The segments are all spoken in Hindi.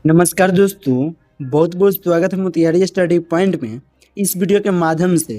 नमस्कार दोस्तों, बहुत बहुत स्वागत है मोतिहारी स्टडी पॉइंट में। इस वीडियो के माध्यम से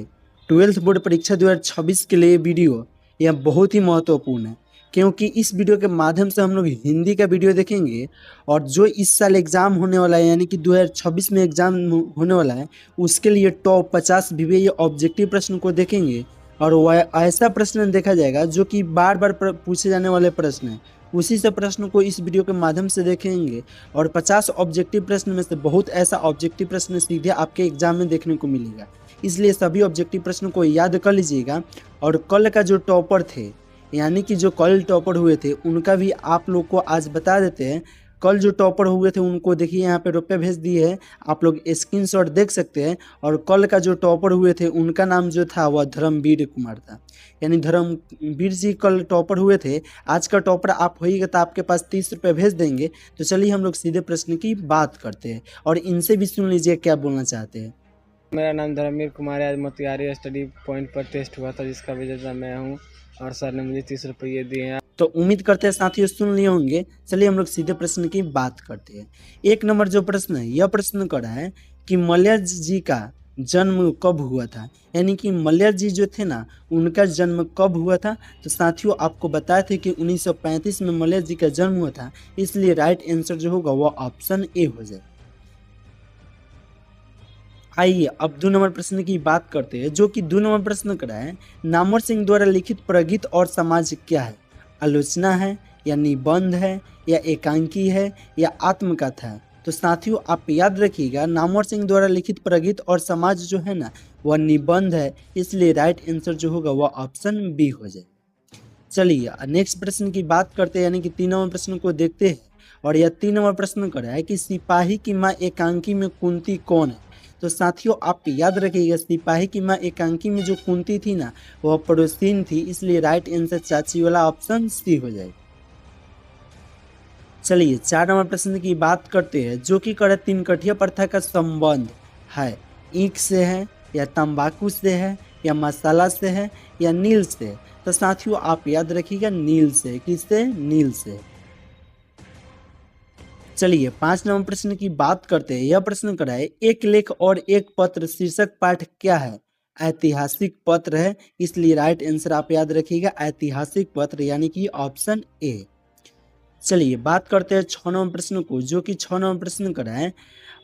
12th बोर्ड परीक्षा 2026 के लिए वीडियो यह बहुत ही महत्वपूर्ण है, क्योंकि इस वीडियो के माध्यम से हम लोग हिंदी का वीडियो देखेंगे और जो इस साल एग्ज़ाम होने वाला है यानी कि 2026 में एग्ज़ाम होने वाला है उसके लिए टॉप 50 विषय ऑब्जेक्टिव प्रश्न को देखेंगे। और वह ऐसा प्रश्न देखा जाएगा जो कि बार बार पूछे जाने वाले प्रश्न हैं, उसी से प्रश्न को इस वीडियो के माध्यम से देखेंगे। और 50 ऑब्जेक्टिव प्रश्न में से बहुत ऐसा ऑब्जेक्टिव प्रश्न सीधे आपके एग्जाम में देखने को मिलेगा, इसलिए सभी ऑब्जेक्टिव प्रश्न को याद कर लीजिएगा। और कल का जो टॉपर थे यानी कि जो कल टॉपर हुए थे उनका भी आप लोग को आज बता देते हैं। कल जो टॉपर हुए थे उनको देखिए यहाँ पे रुपये भेज दिए हैं, आप लोग स्क्रीनशॉट देख सकते हैं। और कल का जो टॉपर हुए थे उनका नाम जो था वह धर्मवीर कुमार था, यानी धर्मवीर जी कल टॉपर हुए थे। आज का टॉपर आप होइएगा तो आपके पास 30 रुपये भेज देंगे। तो चलिए हम लोग सीधे प्रश्न की बात करते हैं और इनसे भी सुन लीजिए क्या बोलना चाहते हैं। मेरा नाम धर्मवीर कुमार है। आज मोतिहारी स्टडी पॉइंट पर टेस्ट हुआ था जिसका विजेता मैं हूँ और सर ने मुझे 30 रुपये दिए हैं। तो उम्मीद करते हैं साथियों सुन लिए होंगे। चलिए हम लोग सीधे प्रश्न की बात करते हैं। एक नंबर जो प्रश्न है यह प्रश्न करा है कि मलय जी का जन्म कब हुआ था, यानी कि मलय जी जो थे ना उनका जन्म कब हुआ था। तो साथियों आपको बताए थे कि 1935 में मलय जी का जन्म हुआ था, इसलिए राइट आंसर जो होगा वह ऑप्शन ए हो जाए। आइए अब 2 नंबर प्रश्न की बात करते हैं, जो कि 2 नंबर प्रश्न करा है नामवर सिंह द्वारा लिखित प्रगीत और समाज क्या है। आलोचना है या निबंध है या एकांकी है या आत्मकथा है। तो साथियों आप याद रखिएगा नामवर सिंह द्वारा लिखित प्रगीत और समाज जो है ना वह निबंध है, इसलिए राइट आंसर जो होगा वह ऑप्शन बी हो जाए। चलिए नेक्स्ट प्रश्न की बात करते हैं, यानी कि 3 नंबर प्रश्न को देखते हैं। और यह 3 नंबर प्रश्न कर रहा है कि सिपाही की माँ एकांकी में कुंती कौन है। तो साथियों आप याद रखिएगा सिपाही की माँ एकांकी में जो कुंती थी ना वह पड़ोसीन थी, इसलिए राइट आंसर चाची वाला ऑप्शन सी हो जाए। चलिए 4 नंबर प्रश्न की बात करते हैं, जो कि कर तीन कठिया प्रथा का संबंध है ईंख से है या तंबाकू से है या मसाला से है या नील से है। तो साथियों आप याद रखिएगा नील से, किससे, नील से। चलिए 5 नंबर प्रश्न की बात करते हैं। यह प्रश्न करा है एक लेख और एक पत्र शीर्षक पाठ क्या है। ऐतिहासिक पत्र है, इसलिए राइट आंसर आप याद रखिएगा ऐतिहासिक पत्र, यानी कि ऑप्शन ए। चलिए बात करते हैं 6 नंबर प्रश्न को, जो कि 6 नंबर प्रश्न करा है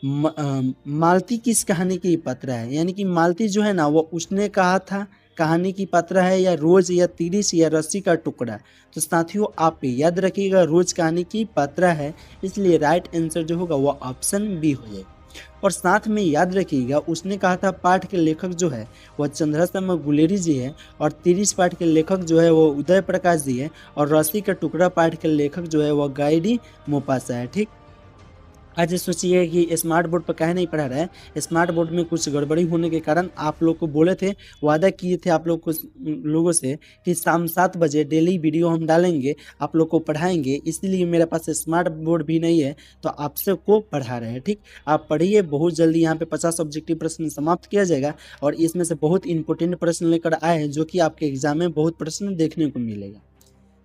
मालती किस कहानी की पात्र है, यानी कि मालती जो है ना वो उसने कहा था कहानी की पात्र है या रोज या तिरिस या रस्सी का टुकड़ा। तो साथियों आप याद रखिएगा रोज कहानी की पात्र है, इसलिए राइट आंसर जो होगा वो ऑप्शन बी हो जाए। और साथ में याद रखिएगा उसने कहा था पाठ के लेखक जो है वह चंद्रशर्मा गुलेरी जी है और तिरिस पाठ के लेखक जो है वो उदय प्रकाश जी है और रस्सी का टुकड़ा पाठ के लेखक जो है वह गाइडी मोपासा है। ठीक, आज सोचिए कि स्मार्ट बोर्ड पर काहे नहीं पढ़ा रहा है। स्मार्ट बोर्ड में कुछ गड़बड़ी होने के कारण आप लोग को बोले थे, वादा किए थे आप लोग को लोगों से कि शाम 7 बजे डेली वीडियो हम डालेंगे, आप लोग को पढ़ाएंगे, इसीलिए मेरे पास स्मार्ट बोर्ड भी नहीं है तो आप सबको पढ़ा रहे हैं। ठीक, आप पढ़िए, बहुत जल्दी यहाँ पे 50 ऑब्जेक्टिव प्रश्न समाप्त किया जाएगा और इसमें से बहुत इंपॉर्टेंट प्रश्न लेकर आए हैं जो कि आपके एग्जाम में बहुत प्रश्न देखने को मिलेगा।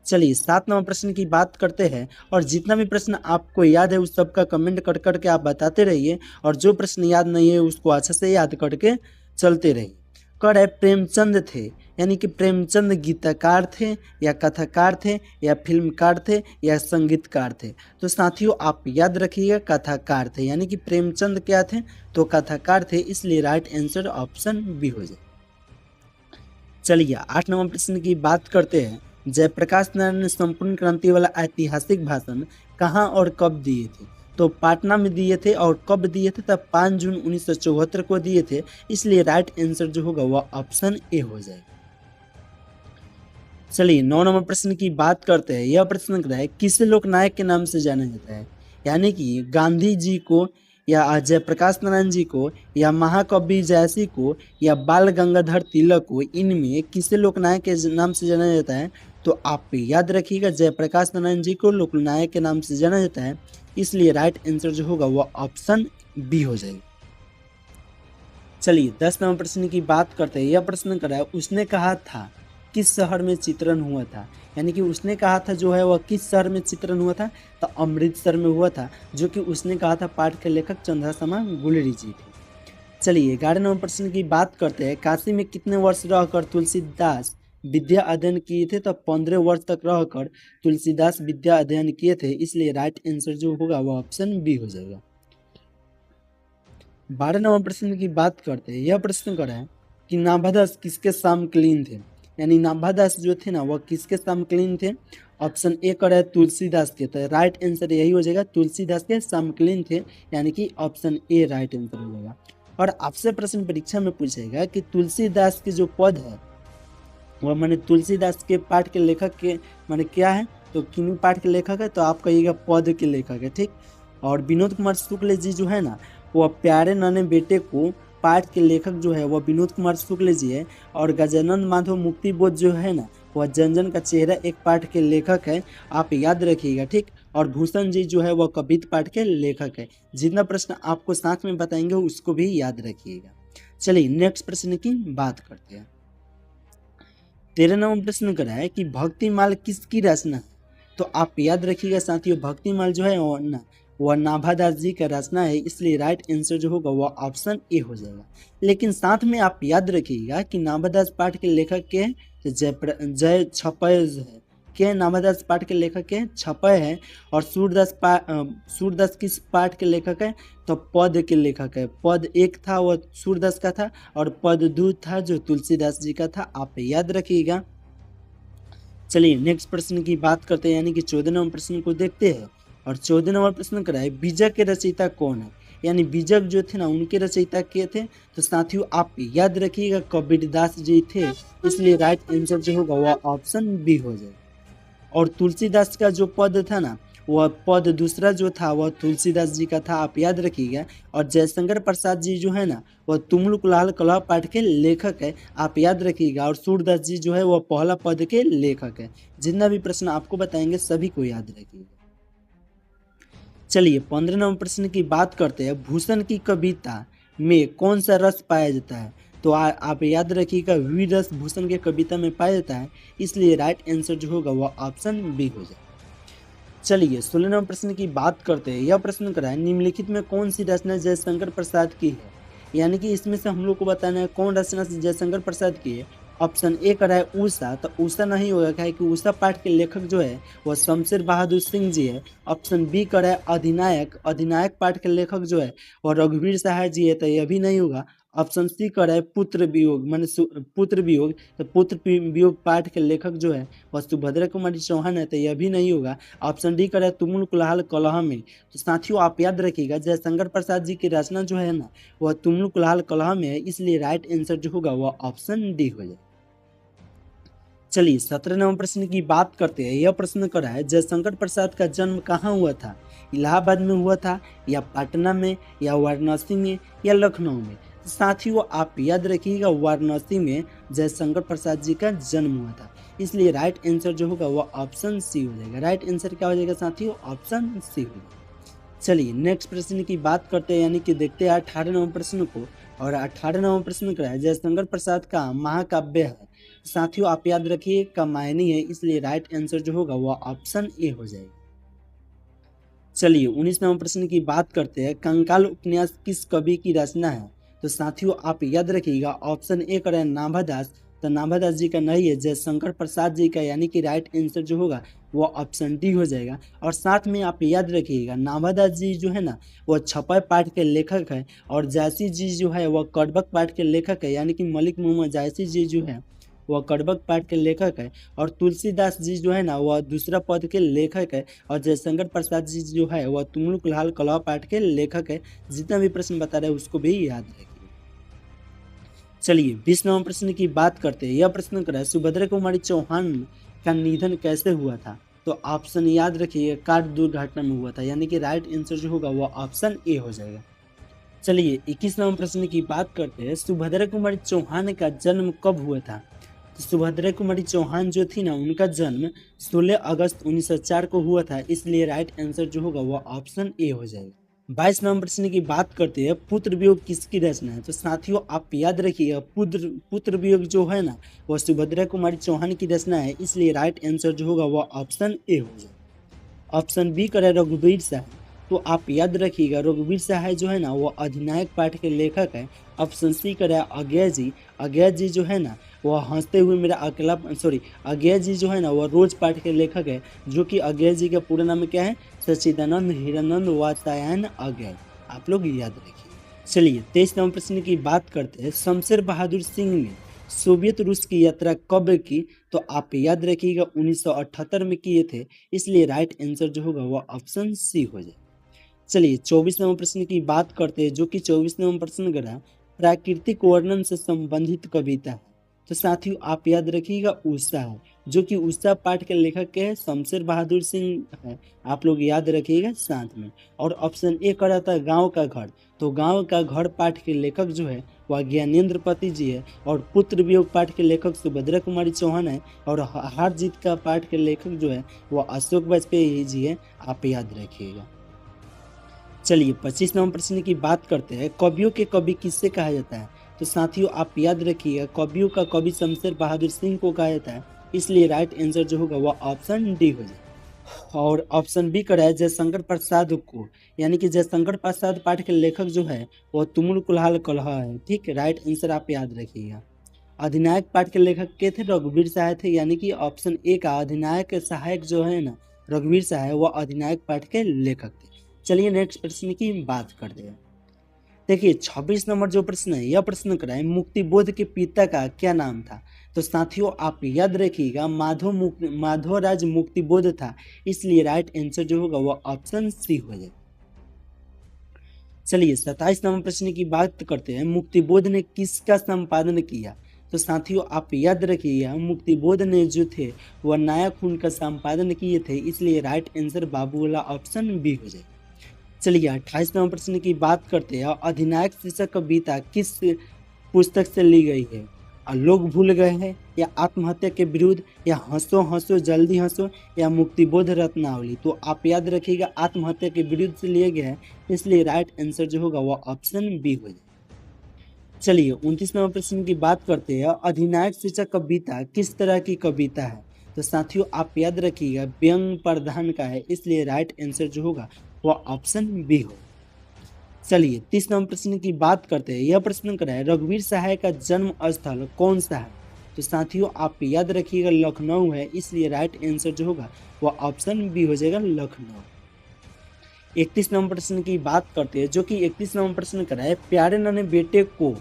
चलिए 7 नंबर प्रश्न की बात करते हैं और जितना भी प्रश्न आपको याद है उस सबका कमेंट कर करके आप बताते रहिए और जो प्रश्न याद नहीं है उसको अच्छे से याद करके चलते रहिए। कह रहे प्रेमचंद थे, यानी कि प्रेमचंद गीतकार थे या कथाकार थे या फिल्मकार थे या संगीतकार थे। तो साथियों आप याद रखिएगा कथाकार थे, यानी कि प्रेमचंद क्या थे तो कथाकार थे, इसलिए राइट आंसर ऑप्शन बी हो जाए। चलिए 8 नंबर प्रश्न की बात करते हैं। जयप्रकाश नारायण ने संपूर्ण क्रांति वाला ऐतिहासिक भाषण कहाँ और कब दिए थे। तो पटना में दिए थे और कब दिए थे, तब 5 जून 1974 को दिए थे, इसलिए राइट आंसर जो होगा वह ऑप्शन ए हो जाए। चलिए 9 नंबर प्रश्न की बात करते हैं। यह प्रश्न करता है किसे लोकनायक के नाम से जाना जाता है, यानी कि गांधी जी को या जयप्रकाश नारायण जी को या महाकवि जयसी को या बाल गंगाधर तिलक को, इनमें किसे लोकनायक के नाम से जाना जाता है। तो आप याद रखिएगा जयप्रकाश नारायण जी को लोकनायक के नाम से जाना जाता है, इसलिए राइट आंसर जो होगा वह ऑप्शन बी हो जाएगा। चलिए 10 नंबर प्रश्न की बात करते हैं। यह प्रश्न कर रहा है उसने कहा था किस शहर में चित्रण हुआ था, यानी कि उसने कहा था जो है वह किस शहर में चित्रण हुआ था, तो अमृतसर में हुआ था, जो कि उसने कहा था पाठ के लेखक चंद्रशर्मा गुलेरी जी थे। चलिए 11 नंबर प्रश्न की बात करते हैं। काशी में कितने वर्ष रहकर तुलसीदास विद्या अध्ययन किए थे, तो 15 वर्ष तक रहकर तुलसीदास विद्या अध्ययन किए थे, इसलिए राइट आंसर जो होगा वो ऑप्शन बी हो जाएगा। 12 नंबर प्रश्न की बात करते हैं। यह प्रश्न कर रहा है कि नाभादास किसके समकालीन थे, यानी नाभादास जो थे ना वह किसके समकालीन थे। ऑप्शन ए कर है तुलसीदास के, तो राइट आंसर यही हो जाएगा, तुलसीदास के समकालीन थे, यानी कि ऑप्शन ए राइट आंसर हो जाएगा। और आपसे प्रश्न परीक्षा में पूछेगा कि तुलसीदास के जो पद है वह माने तुलसीदास के पाठ के लेखक के माने क्या है, तो किन पाठ के लेखक है, तो आप कहिएगा पद के लेखक है, ठीक। और विनोद कुमार शुक्ल जी जो है ना वह प्यारे नन्हे बेटे को पाठ के लेखक जो है वह विनोद कुमार शुक्ल जी है। और गजानन माधव मुक्तिबोध जो है ना वह जनजन का चेहरा एक पाठ के लेखक है, आप याद रखिएगा, ठीक। और भूषण जी जो है वह कवित पाठ के लेखक है। जितना प्रश्न आपको साथ में बताएंगे उसको भी याद रखिएगा। चलिए नेक्स्ट प्रश्न की बात करते हैं। 13 नंबर प्रश्न करा है कि भक्तिमाल किसकी रचना है, तो आप याद रखिएगा साथियों, भक्तिमाल जो है वह नाभादास जी का रचना है, इसलिए राइट आंसर जो होगा वह ऑप्शन ए हो जाएगा। लेकिन साथ में आप याद रखिएगा कि नाभादास पाठ के लेखक के हैं जय छपय है, के नाभादास पाठ के लेखक के छपय है। और सूरदास किस पाठ के लेखक है, तो पद के लेखक है। पद एक था वह सूरदास का था, और पद दो था जो तुलसीदास जी का था, आप याद रखिएगा। चलिए नेक्स्ट प्रश्न की बात करते हैं, यानी कि 14 नंबर प्रश्न को देखते हैं। और 14 नंबर प्रश्न कराए बीजक के रचयिता कौन है, यानी बीजक जो थे ना उनके रचयिता के थे, तो साथियों आप याद रखिएगा कबीरदास जी थे, इसलिए राइट आंसर जो होगा वह ऑप्शन बी हो जाएगा। और तुलसीदास का जो पद था ना वह पद दूसरा जो था वह तुलसीदास जी का था, आप याद रखिएगा। और जयशंकर प्रसाद जी जो है ना वह तुमलुक लाल कलह पाठ के लेखक है, आप याद रखिएगा। और सूरदास जी जो है वह पहला पद के लेखक है। जितना भी प्रश्न आपको बताएंगे सभी को याद रखिएगा। चलिए 15 नंबर प्रश्न की बात करते हैं। भूषण की कविता में कौन सा रस पाया जाता है, तो आप याद रखिएगा वीर रस भूषण के कविता में पाया जाता है, इसलिए राइट आंसर जो होगा वह ऑप्शन बी हो जाएगा। चलिए 16 नंबर प्रश्न की बात करते हैं। यह प्रश्न करा है निम्नलिखित में कौन सी रचना जयशंकर प्रसाद की है, यानी कि इसमें से हम लोग को बताना है कौन रचना जयशंकर प्रसाद की है। ऑप्शन ए करा है उषा, तो उषा नहीं होगा, क्या है कि उषा पाठ के लेखक जो है वह शमशेर बहादुर सिंह जी है। ऑप्शन बी करा है अधिनायक, अधिनायक पाठ के लेखक जो है वह रघुवीर सहाय जी है, तो यह भी नहीं होगा। ऑप्शन सी करा है पुत्र वियोग माने पुत्र वियोग, तो पुत्र वियोग पाठ के लेखक जो है वह सुभद्रा कुमारी चौहान है, तो यह भी नहीं होगा। ऑप्शन डी करा है तुमुल कुलाल कलह में, तो साथियों आप याद रखिएगा जयशंकर प्रसाद जी की रचना जो है ना वह तुमुल कुलाल कलह में है, इसलिए राइट आंसर जो होगा वह ऑप्शन डी हो जाए। चलिए 17 नंबर प्रश्न की बात करते हैं। यह प्रश्न करा है जयशंकर प्रसाद का जन्म कहाँ हुआ था, इलाहाबाद में हुआ था, या पटना में, या वाराणसी में, या लखनऊ में। साथियों आप याद रखिएगा वाराणसी में जयशंकर प्रसाद जी का जन्म हुआ था, इसलिए राइट आंसर जो होगा वह ऑप्शन सी हो जाएगा। राइट आंसर क्या हो जाएगा साथियों, ऑप्शन सी हो जाएगा। चलिए नेक्स्ट प्रश्न की बात करते हैं, यानी कि देखते हैं 18 नंबर प्रश्न को। और 18 नंबर प्रश्न क्या है जयशंकर प्रसाद का महाकाव्य है, साथियों आप याद रखिए कामायनी है, इसलिए राइट आंसर जो होगा वह ऑप्शन ए हो जाएगा। चलिए 19 नंबर प्रश्न की बात करते हैं। कंकाल उपन्यास किस कवि की रचना है, तो साथियों आप याद रखिएगा ऑप्शन ए करें नाभादास, तो नाभादास जी का नहीं है, जयशंकर प्रसाद जी का, यानी कि राइट आंसर जो होगा वो ऑप्शन डी हो जाएगा। और साथ में आप याद रखिएगा नाभादास जी जो है ना वह छपय पाठ के लेखक है, और जायसी जी जो है वह कड़बक पाठ के लेखक है, यानी कि मलिक मोहम्मद जायसी जी जो है वह कड़बक पाठ के लेखक है। और तुलसीदास जी जो है ना वह दूसरा पद के लेखक है, और जयशंकर प्रसाद जी जो है वह तुमुलुक लाल कलह पाठ के लेखक है। जितना भी प्रश्न बता रहे हैं उसको भी याद रखिए। चलिए 20 नंबर प्रश्न की बात करते हैं। यह प्रश्न कर रहा है सुभद्रा कुमारी चौहान का निधन कैसे हुआ था, तो ऑप्शन याद रखिए कार दुर्घटना में हुआ था, यानी कि राइट आंसर जो होगा वह ऑप्शन ए हो जाएगा। चलिए 21 नंबर प्रश्न की बात करते हैं। सुभद्रा कुमारी चौहान का जन्म कब हुआ था, तो सुभद्रा कुमारी चौहान जो थी ना उनका जन्म 16 अगस्त 1904 को हुआ था, इसलिए राइट आंसर जो होगा वह ऑप्शन ए हो जाएगा। 22 नंबर प्रश्न की बात करते हैं, पुत्र वियोग किसकी रचना है? तो साथियों आप याद रखिएगा, पुत्र वियोग जो है ना वह सुभद्रा कुमारी चौहान की रचना है, इसलिए राइट आंसर जो होगा वह ऑप्शन ए हो जाएगा। ऑप्शन बी करे रघुवीर सहाय, तो आप याद रखिएगा रघुवीर सहाय जो है ना वो अधिनायक पाठ के लेखक है। ऑप्शन सी करे अज्ञा जी, अज्ञा जी जो है ना वह हंसते हुए मेरा अकेला अज्ञा जी जो है ना वह रोज पाठ के लेखक है, जो कि अज्ञा जी का पूरा नाम क्या है? सच्चिदानंद हिरानंद वात्स्यायन अज्ञा। आप लोग याद रखिए। चलिए 23 नंबर प्रश्न की बात करते हैं, शमशेर बहादुर सिंह ने सोवियत रूस की यात्रा कब की? तो आप याद रखिएगा 1978 में किए थे, इसलिए राइट आंसर जो होगा वह ऑप्शन सी हो जाए। चलिए 24 नंबर प्रश्न की बात करते हैं, जो कि 24 नंबर प्रश्न गया प्राकृतिक वर्णन से संबंधित कविता है। तो साथियों आप याद रखिएगा उषा है, जो कि उषा पाठ के लेखक के हैं शमशेर बहादुर सिंह है। आप लोग याद रखिएगा साथ में। और ऑप्शन ए का रहता है गाँव का घर, तो गाँव का घर पाठ के लेखक जो है वह ज्ञानेंद्र पति जी है। और पुत्र वियोग पाठ के लेखक सुभद्रा कुमारी चौहान है। और हार जीत का पाठ के लेखक जो है वह अशोक वाजपेयी जी है। आप याद रखिएगा। चलिए 25 नंबर प्रश्न की बात करते हैं, कवियों के कवि किससे कहा जाता है? तो साथियों आप याद रखिएगा कवियों का कवि शमशेर बहादुर सिंह को कहा जाता है, इसलिए राइट आंसर जो होगा वह ऑप्शन डी हो जाए। और ऑप्शन बी का है जयशंकर प्रसाद को, यानी कि जयशंकर प्रसाद पाठ के लेखक जो है वह तुमुल कुल्हाल कलह है। ठीक है, राइट आंसर आप याद रखिएगा। अधिनायक पाठ के लेखक के थे रघुवीर सहाय थे, यानी कि ऑप्शन ए का अधिनायक सहायक जो है ना रघुवीर सहाय वह अधिनायक पाठ के लेखक थे। चलिए नेक्स्ट प्रश्न की बात करते हैं। देखिए 26 नंबर जो प्रश्न है, यह प्रश्न कराए मुक्तिबोध के पिता का क्या नाम था? तो साथियों आप याद रखिएगा माधवराज मुक्तिबोध था, इसलिए राइट आंसर जो होगा वह ऑप्शन सी हो जाए। चलिए 27 नंबर प्रश्न की बात करते हैं, मुक्तिबोध ने किसका संपादन किया? तो साथियों आप याद रखिएगा मुक्तिबोध ने जो थे वह नया खून का संपादन किए थे, इसलिए राइट आंसर बाबू वाला ऑप्शन बी हो जाए। चलिए 28 नंबर प्रश्न की बात करते हैं, अधिनायक शीर्षक कविता किस पुस्तक से ली गई है? लोग भूल गए हैं, या आत्महत्या के विरुद्ध, या हंसो हंसो जल्दी हंसो, या मुक्तिबोध रत्नावली? तो आप याद रखिएगा आत्महत्या के विरुद्ध से लिए गए हैं, इसलिए राइट आंसर जो होगा वह ऑप्शन बी हो जाए। चलिए 29 नंबर प्रश्न की बात करते हैं, अधिनायक शीर्षक कविता किस तरह की कविता है? तो साथियों आप याद रखिएगा व्यंग प्रधान का है, इसलिए राइट आंसर जो होगा वह ऑप्शन बी हो। चलिए 30 नंबर प्रश्न की बात करते हैं, यह प्रश्न करा है रघुवीर सहाय का जन्म स्थल कौन सा है? तो साथियों आप याद रखिएगा लखनऊ है, इसलिए राइट आंसर जो होगा वह ऑप्शन बी हो जाएगा लखनऊ। 31 नंबर प्रश्न की बात करते हैं, जो कि 31 नंबर प्रश्न करा है प्यारे नन्हे बेटे को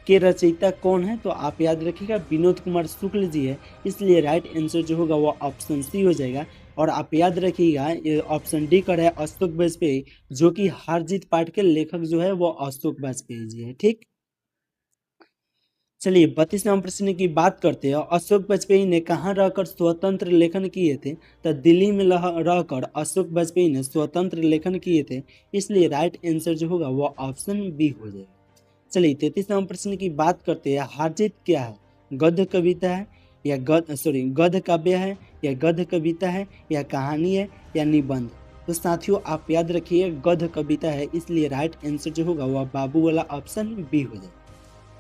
के रचयिता कौन है? तो आप याद रखिएगा विनोद कुमार शुक्ल जी है, इसलिए राइट आंसर जो होगा वह ऑप्शन सी हो जाएगा। और आप याद रखिएगा ऑप्शन डी कर है अशोक वाजपेयी, जो कि हार जीत पाठ के लेखक जो है वो अशोक वाजपेयी जी है। ठीक, चलिए 32 नंबर प्रश्न की बात करते हैं, अशोक वाजपेयी ने कहाँ रहकर स्वतंत्र लेखन किए थे? तो दिल्ली में रहकर अशोक वाजपेयी ने स्वतंत्र लेखन किए थे, इसलिए राइट आंसर जो होगा वह ऑप्शन बी हो जाएगा। चलिए 33 नंबर प्रश्न की बात करते हैं, हार जीत क्या है? गद्य कविता है, या गद्य काव्य है, या गद्य कविता है, या कहानी है, या निबंध? तो साथियों आप याद रखिए गद्य कविता है, इसलिए राइट आंसर जो होगा वह बाबू वाला ऑप्शन बी हो जाए।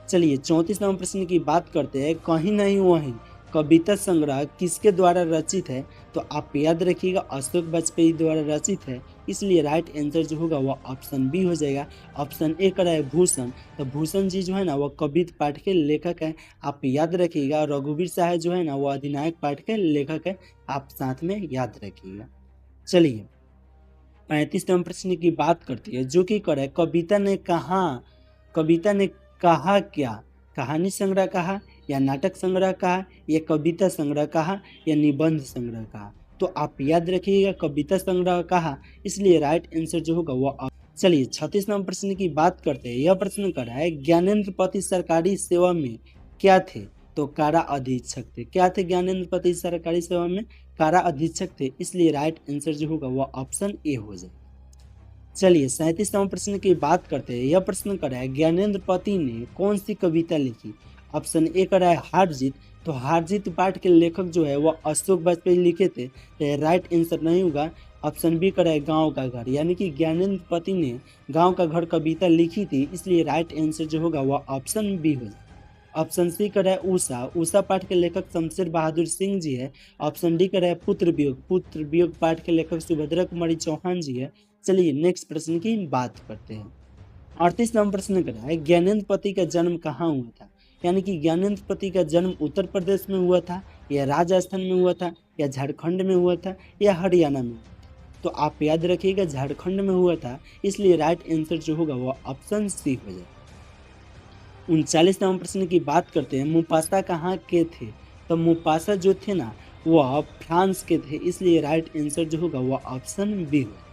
चलिए 34 नंबर प्रश्न की बात करते हैं, कहीं नहीं वहीं कविता संग्रह किसके द्वारा रचित है? तो आप याद रखिएगा अशोक वाजपेयी द्वारा रचित है, इसलिए राइट आंसर जो होगा वह ऑप्शन बी हो जाएगा। ऑप्शन ए का है भूषण, तो भूषण जी जो है ना वह कविता पाठ के लेखक है। आप याद रखिएगा रघुवीर सहाय जो है ना वह अधिनायक पाठ के लेखक है, आप साथ में याद रखिएगा। चलिए 35 नंबर प्रश्न की बात करती है, जो कि करे कविता ने कहा क्या? कहानी संग्रह कहा, या नाटक संग्रह कहा, या कविता संग्रह कहा, या निबंध संग्रह कहा? तो आप याद रखिएगा कविता संग्रह कहा, इसलिए राइट आंसर जो होगा वह। चलिए 36 नंबर प्रश्न की बात करते हैं, यह प्रश्न कर रहा है ज्ञानेंद्र पति सरकारी सेवा में क्या थे? तो कारा अधीक्षक थे। क्या थे ज्ञानेंद्र पति सरकारी सेवा में? कारा अधीक्षक थे, इसलिए राइट आंसर जो होगा वह ऑप्शन ए हो जाए। चलिए 37 नंबर प्रश्न की बात करते हैं, यह प्रश्न कर रहा है ज्ञानेंद्र पति ने कौन सी कविता लिखी? ऑप्शन ए कर रहा है हार जीत, तो हार जीत पाठ के लेखक जो है वो अशोक वाजपेयी लिखे थे, तो राइट आंसर नहीं होगा। ऑप्शन बी कर रहा है गाँव का घर, यानी कि ज्ञानेंद्र पति ने गाँव का घर कविता लिखी थी, इसलिए राइट आंसर जो होगा वह ऑप्शन बी होगा। ऑप्शन सी कर रहा है उषा, उषा पाठ के लेखक शमशेर बहादुर सिंह जी है। ऑप्शन डी कर रहा है पुत्र वियोग पाठ के लेखक सुभद्रा कुमारी चौहान जी है। चलिए नेक्स्ट प्रश्न की बात करते हैं। 38 नंबर प्रश्न कर रहा है ज्ञानेंद्र पति का जन्म कहाँ हुआ था, यानी कि ज्ञानेंद्र पति का जन्म उत्तर प्रदेश में हुआ था, या राजस्थान में हुआ था, या झारखंड में हुआ था, या हरियाणा में हुआ था। तो आप याद रखिएगा झारखंड में हुआ था, इसलिए राइट आंसर जो होगा वह ऑप्शन सी हो जाएगा। 39 नंबर प्रश्न की बात करते हैं, मुफासा कहाँ के थे, तो मुफासा जो थे ना वह फ्रांस के थे, इसलिए राइट आंसर जो होगा वह ऑप्शन बी होगा।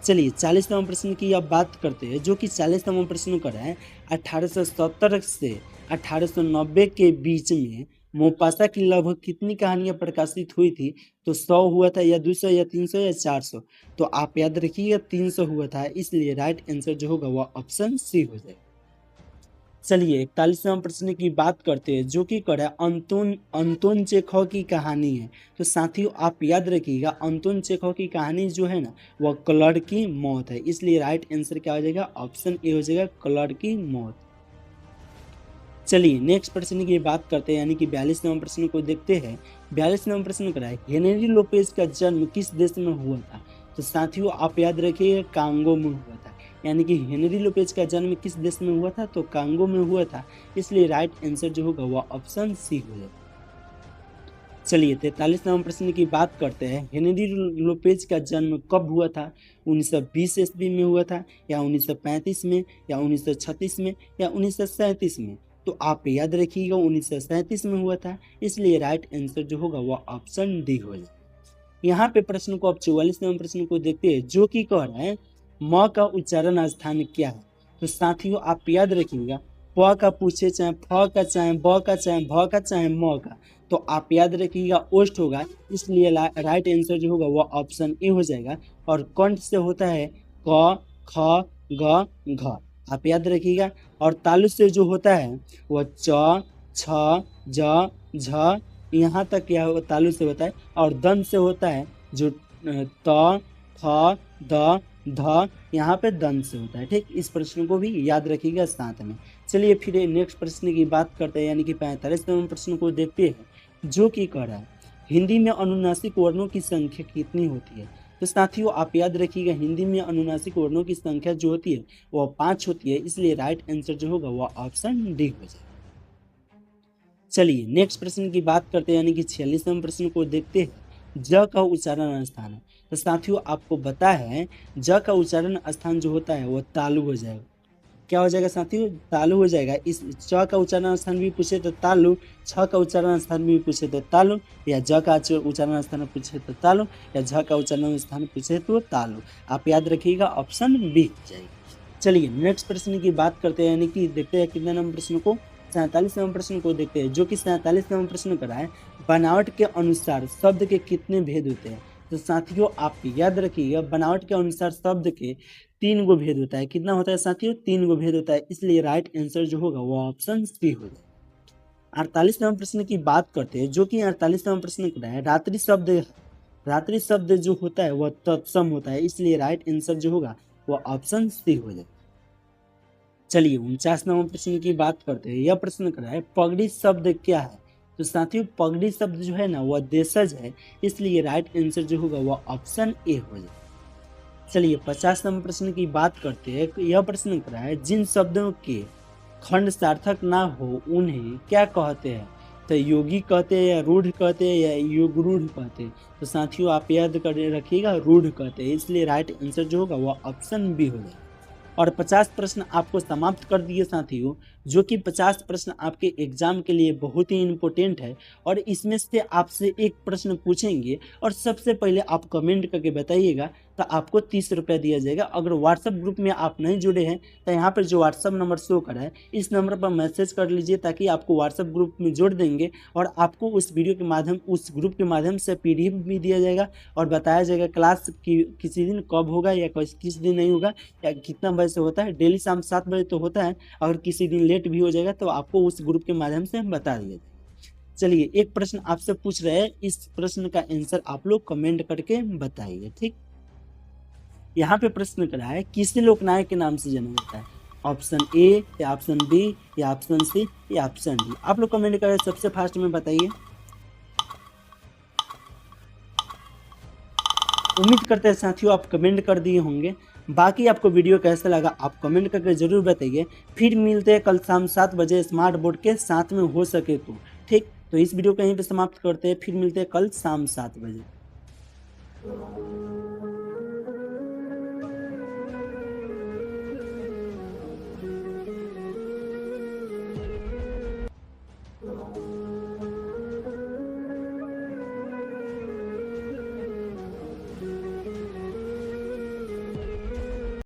चलिए 40 नंबर प्रश्न की अब बात करते हैं, जो कि 40 नंबर प्रश्न कर रहा है 1870 से 1890 के बीच में मोपासा की लगभग कितनी कहानियां प्रकाशित हुई थी, तो 100 हुआ था, या 200, या 300, या 400। तो आप याद रखिएगा 300 हुआ था, इसलिए राइट आंसर जो होगा वह ऑप्शन सी हो जाएगा। चलिए 41 नंबर प्रश्न की बात करते हैं, जो कि कर रहा है अंतोन चेखव की कहानी है। तो साथियों आप याद रखिएगा अंतोन चेखव की कहानी जो है ना वह क्लड की मौत है, इसलिए राइट आंसर क्या हो जाएगा, ऑप्शन ए हो जाएगा क्लड की मौत। चलिए नेक्स्ट प्रश्न की बात करते हैं, यानी कि 42 नंबर प्रश्न को देखते हैं। 42 नंबर प्रश्न कर रहा है हेनरी लोपेज का जन्म किस देश में हुआ था, तो साथियों आप याद रखिए कांगो में हुआ था, यानी कि हेनरी लोपेज का जन्म किस देश में हुआ था, तो कांगो में हुआ था, इसलिए राइट आंसर जो होगा वह ऑप्शन सी हो जाएगा। चलिए 43 नंबर प्रश्न की बात करते हैं, हेनरी लोपेज का जन्म कब हुआ था, 1920 ईस्वी में हुआ था, या 1935 में, या 1936 में, या 1937 में। तो आप याद रखिएगा 1937 में हुआ था, इसलिए राइट आंसर जो होगा वह ऑप्शन डी हो जाएगा। यहाँ पे प्रश्न को अब 44 नंबर प्रश्न को देखते हैं, जो कि कह रहा है म का उच्चारण स्थान क्या है। तो साथियों आप याद रखिएगा प का पूछे चाहे फ का चाहे ब का चाहे भ का चाहे म का, तो आप याद रखिएगा ओष्ठ होगा, इसलिए राइट आंसर जो होगा वह ऑप्शन ए हो जाएगा। और कंठ से होता है क ख ग घ, आप याद रखिएगा। और तालु से जो होता है वह च छ ज झ, यहाँ तक क्या होगा तालु से होता है। और दंत से होता है जो त थ द ध, यहाँ पे दंत से होता है। ठीक, इस प्रश्न को भी याद रखिएगा साथ में। चलिए फिर नेक्स्ट प्रश्न की बात करते हैं, यानी कि 45 नंबर प्रश्न को देखते हैं, जो कि कह रहा है हिंदी में अनुनासिक वर्णों की संख्या कितनी होती है। तो साथियों आप याद रखिएगा हिंदी में अनुनासिक वर्णों की संख्या जो होती है वह 5 होती है, इसलिए राइट आंसर जो होगा वह ऑप्शन डी हो जाएगा। चलिए नेक्स्ट प्रश्न की बात करते हैं, यानी कि 46 नंबर प्रश्न को देखते हैं, ज का उच्चारण स्थान है। तो साथियों आपको पता है ज का उच्चारण स्थान जो होता है वह तालु हो जाएगा। क्या हो जाएगा साथियों, तालु हो जाएगा। इस च का उच्चारण स्थान भी पूछे तो तालु, छ का उच्चारण स्थान भी पूछे तो तालु, या ज का उच्चारण स्थान पूछे तो तालु, या झ का उच्चारण स्थान पूछे तो तालु। आप याद रखिएगा ऑप्शन बी हो जाएगा। चलिए नेक्स्ट प्रश्न की बात करते हैं, यानी कि देखते हैं कितने नंबर प्रश्न को, 47 नंबर प्रश्न को देखते हैं, जो कि 47 नंबर प्रश्न करा है बनावट के अनुसार शब्द के कितने भेद होते हैं। तो साथियों आप याद रखिएगा बनावट के अनुसार शब्द के 3 गो भेद होता है। कितना होता है साथियों, 3 गो भेद होता है, इसलिए राइट आंसर जो होगा वो ऑप्शन सी हो जाएगा। 48 नंबर प्रश्न की बात करते हैं, जो कि 48 नंबर प्रश्न करा है रात्रि शब्द जो होता है वह तत्सम होता है, इसलिए राइट आंसर जो होगा वह ऑप्शन सी हो जाएगा। चलिए 49 नंबर प्रश्न की बात करते हैं, यह प्रश्न करा है पगड़ी शब्द क्या है। तो साथियों पगड़ी शब्द जो है ना वह देशज है, इसलिए राइट आंसर जो होगा वह ऑप्शन ए हो जाएगा। चलिए 50 नंबर प्रश्न की बात करते हैं, यह प्रश्न करा है जिन शब्दों के खंड सार्थक ना हो उन्हें क्या कहते हैं। तो योगी कहते हैं, या रूढ़ कहते हैं, या योग रूढ़ कहते हैं। तो साथियों आप याद कर रखिएगा रूढ़ कहते हैं, इसलिए राइट आंसर जो होगा वह ऑप्शन बी हो जाएगा। और 50 प्रश्न आपको समाप्त कर दिए साथियों, जो कि 50 प्रश्न आपके एग्जाम के लिए बहुत ही इम्पोर्टेंट है। और इसमें से आपसे एक प्रश्न पूछेंगे और सबसे पहले आप कमेंट करके बताइएगा, तो आपको 30 रुपया दिया जाएगा। अगर व्हाट्सएप ग्रुप में आप नहीं जुड़े हैं तो यहाँ पर जो व्हाट्सएप नंबर शो करा है इस नंबर पर मैसेज कर लीजिए, ताकि आपको व्हाट्सएप ग्रुप में जोड़ देंगे और आपको उस ग्रुप के माध्यम से PDF भी दिया जाएगा और बताया जाएगा क्लास किसी दिन कब होगा या किस दिन नहीं होगा, या कितना बजे से होता है। डेली शाम 7 बजे तो होता है, अगर किसी दिन लेट भी हो जाएगा तो आपको उस ग्रुप के माध्यम से हम बता दिया जाएगा। चलिए एक प्रश्न आपसे पूछ रहे हैं, इस प्रश्न का आंसर आप लोग कमेंट करके बताइए। ठीक, यहाँ पे प्रश्न करा है किसे लोकनायक के नाम से जाना जाता है? ऑप्शन ए या ऑप्शन बी या ऑप्शन सी या ऑप्शन डी। आप लोग कमेंट करें, सबसे फास्ट में बताइए। उम्मीद करते हैं साथियों आप कमेंट कर दिए होंगे। बाकी आपको वीडियो कैसा लगा आप कमेंट करके जरूर बताइए। फिर मिलते हैं कल शाम 7 बजे स्मार्ट बोर्ड के साथ में हो सके तो। ठीक, तो इस वीडियो को यहीं पे समाप्त करते हैं, फिर मिलते हैं कल शाम 7 बजे।